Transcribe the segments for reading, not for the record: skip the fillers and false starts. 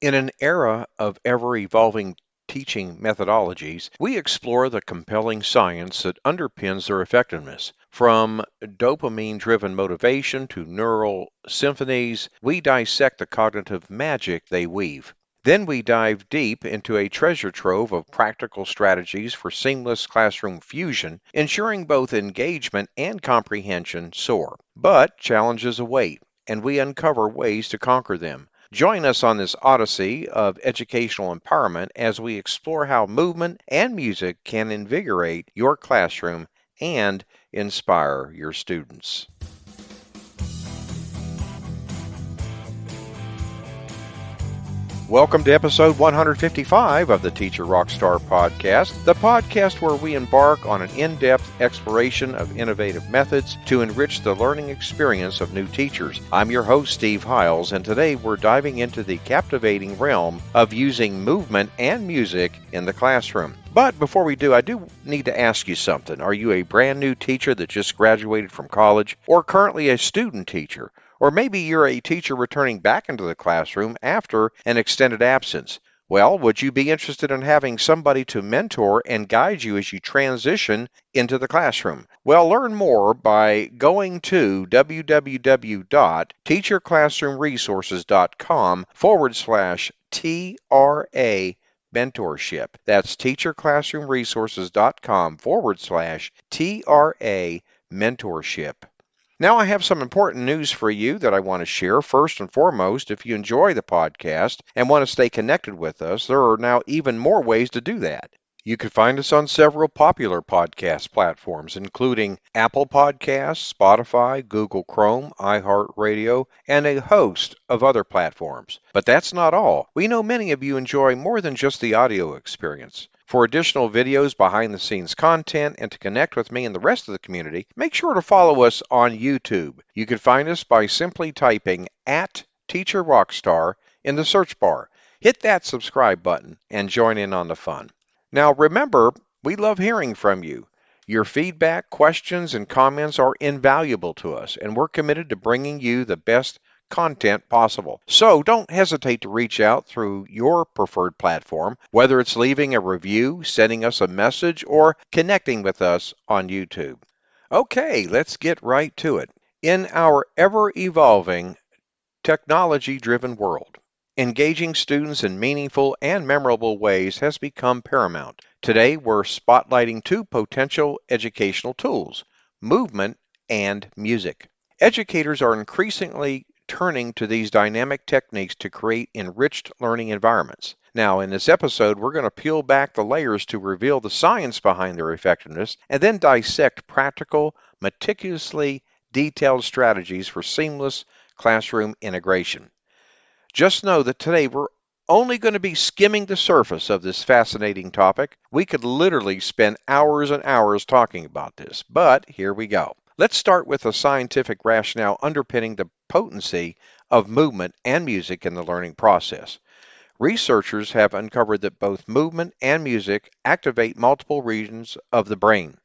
In an era of ever-evolving teaching methodologies, we explore the compelling science that underpins their effectiveness. From dopamine-driven motivation to neural symphonies, we dissect the cognitive magic they weave. Then we dive deep into a treasure trove of practical strategies for seamless classroom fusion, ensuring both engagement and comprehension soar. But challenges await, and we uncover ways to conquer them. Join us on this odyssey of educational empowerment as we explore how movement and music can invigorate your classroom and inspire your students. Welcome to episode 155 of the Teacher Rockstar Podcast, the podcast where we embark on an in-depth exploration of innovative methods to enrich the learning experience of new teachers. I'm your host, Steve Hiles, and today we're diving into the captivating realm of using movement and music in the classroom. But before we do, I do need to ask you something. Are you a brand new teacher that just graduated from college, or currently a student teacher? Or maybe you're a teacher returning back into the classroom after an extended absence. Well, would you be interested in having somebody to mentor and guide you as you transition into the classroom? Well, learn more by going to www.teacherclassroomresources.com/TRA mentorship. That's teacherclassroomresources.com/TRA mentorship. Now, I have some important news for you that I want to share. First and foremost, if you enjoy the podcast and want to stay connected with us, there are now even more ways to do that. You can find us on several popular podcast platforms, including Apple Podcasts, Spotify, Google Chrome, iHeartRadio, and a host of other platforms. But that's not all. We know many of you enjoy more than just the audio experience. For additional videos, behind-the-scenes content, and to connect with me and the rest of the community, make sure to follow us on YouTube. You can find us by simply typing @TeacherRockstar in the search bar. Hit that subscribe button and join in on the fun. Now remember, we love hearing from you. Your feedback, questions, and comments are invaluable to us, and we're committed to bringing you the best content possible. So don't hesitate to reach out through your preferred platform, whether it's leaving a review, sending us a message, or connecting with us on YouTube. Okay, let's get right to it. In our ever-evolving, technology-driven world, engaging students in meaningful and memorable ways has become paramount. Today, we're spotlighting two potential educational tools, movement and music. Educators are increasingly turning to these dynamic techniques to create enriched learning environments. Now, in this episode, we're going to peel back the layers to reveal the science behind their effectiveness and then dissect practical, meticulously detailed strategies for seamless classroom integration. Just know that today we're only going to be skimming the surface of this fascinating topic. We could literally spend hours and hours talking about this, but here we go. Let's start with the scientific rationale underpinning the potency of movement and music in the learning process. Researchers have uncovered that both movement and music activate multiple regions of the brain,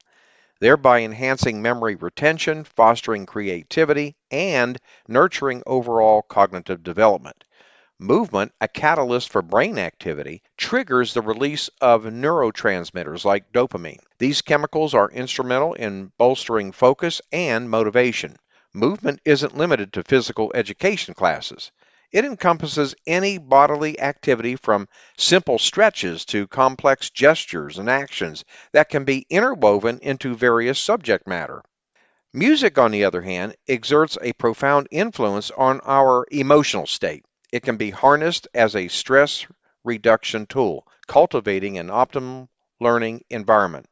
thereby enhancing memory retention, fostering creativity, and nurturing overall cognitive development. Movement, a catalyst for brain activity, triggers the release of neurotransmitters like dopamine. These chemicals are instrumental in bolstering focus and motivation. Movement isn't limited to physical education classes. It encompasses any bodily activity from simple stretches to complex gestures and actions that can be interwoven into various subject matter. Music, on the other hand, exerts a profound influence on our emotional state. It can be harnessed as a stress reduction tool, cultivating an optimal learning environment.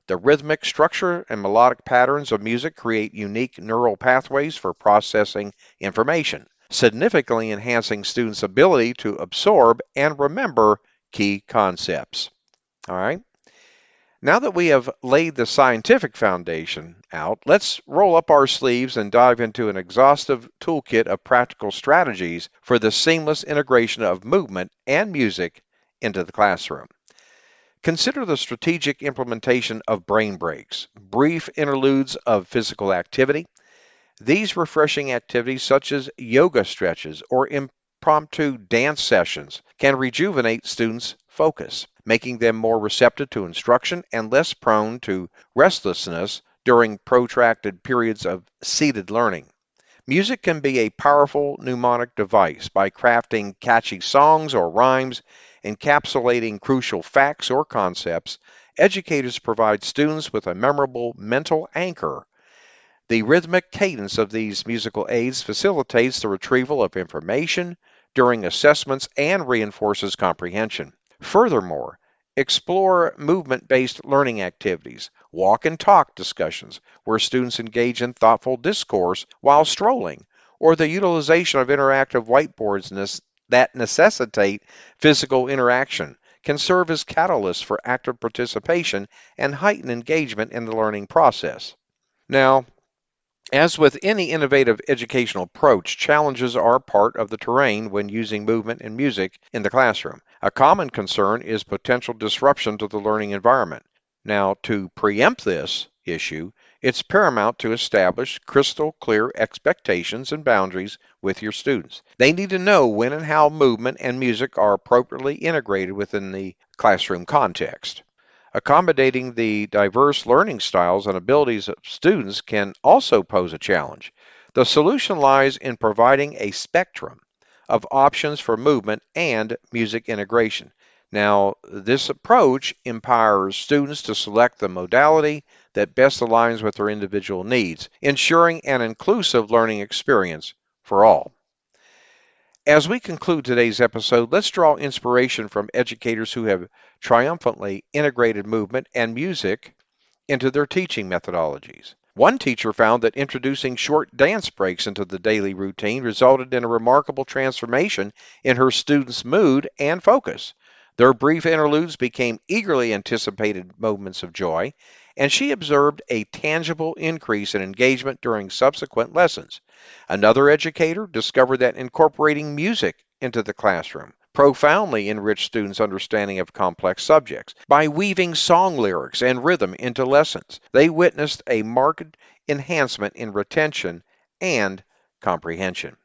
The rhythmic structure and melodic patterns of music create unique neural pathways for processing information, significantly enhancing students' ability to absorb and remember key concepts. All right. Now that we have laid the scientific foundation out, let's roll up our sleeves and dive into an exhaustive toolkit of practical strategies for the seamless integration of movement and music into the classroom. Consider the strategic implementation of brain breaks, brief interludes of physical activity. These refreshing activities, such as yoga stretches or impromptu dance sessions can rejuvenate students' focus, making them more receptive to instruction and less prone to restlessness during protracted periods of seated learning. Music can be a powerful mnemonic device by crafting catchy songs or rhymes, encapsulating crucial facts or concepts. Educators provide students with a memorable mental anchor. The rhythmic cadence of these musical aids facilitates the retrieval of information during assessments and reinforces comprehension. Furthermore, explore movement-based learning activities, walk and talk discussions, where students engage in thoughtful discourse while strolling, or the utilization of interactive whiteboards that necessitate physical interaction can serve as catalysts for active participation and heighten engagement in the learning process. Now, as with any innovative educational approach, challenges are part of the terrain when using movement and music in the classroom. A common concern is potential disruption to the learning environment. Now, to preempt this issue, it's paramount to establish crystal clear expectations and boundaries with your students. They need to know when and how movement and music are appropriately integrated within the classroom context. Accommodating the diverse learning styles and abilities of students can also pose a challenge. The solution lies in providing a spectrum of options for movement and music integration. Now, this approach empowers students to select the modality that best aligns with their individual needs, ensuring an inclusive learning experience for all. As we conclude today's episode, let's draw inspiration from educators who have triumphantly integrated movement and music into their teaching methodologies. One teacher found that introducing short dance breaks into the daily routine resulted in a remarkable transformation in her students' mood and focus. Their brief interludes became eagerly anticipated moments of joy, and she observed a tangible increase in engagement during subsequent lessons. Another educator discovered that incorporating music into the classroom profoundly enriched students' understanding of complex subjects. By weaving song lyrics and rhythm into lessons, they witnessed a marked enhancement in retention and comprehension.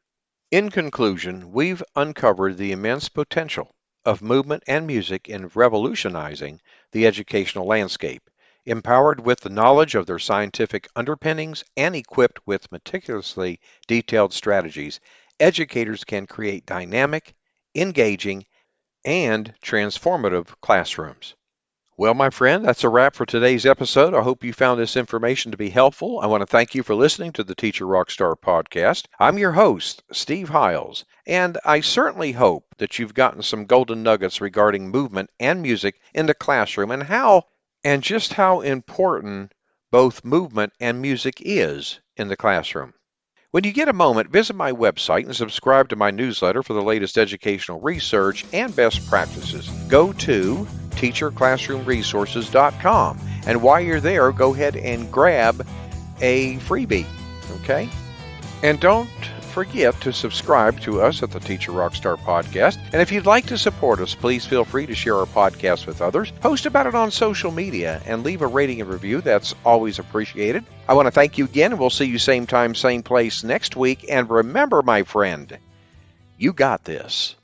In conclusion, we've uncovered the immense potential of movement and music in revolutionizing the educational landscape. Empowered with the knowledge of their scientific underpinnings and equipped with meticulously detailed strategies, educators can create dynamic, engaging, and transformative classrooms. Well, my friend, that's a wrap for today's episode. I hope you found this information to be helpful. I want to thank you for listening to the Teacher Rockstar podcast. I'm your host, Steve Hiles, and I certainly hope that you've gotten some golden nuggets regarding movement and music in the classroom and just how important both movement and music is in the classroom. When you get a moment, visit my website and subscribe to my newsletter for the latest educational research and best practices. Go to teacherclassroomresources.com, and while you're there, go ahead and grab a freebie, okay? And don't forget to subscribe to us at the Teacher Rockstar Podcast. And if you'd like to support us, please feel free to share our podcast with others, post about it on social media, and leave a rating and review. That's always appreciated. I want to thank you again, and we'll see you same time, same place next week. And remember, my friend, you got this.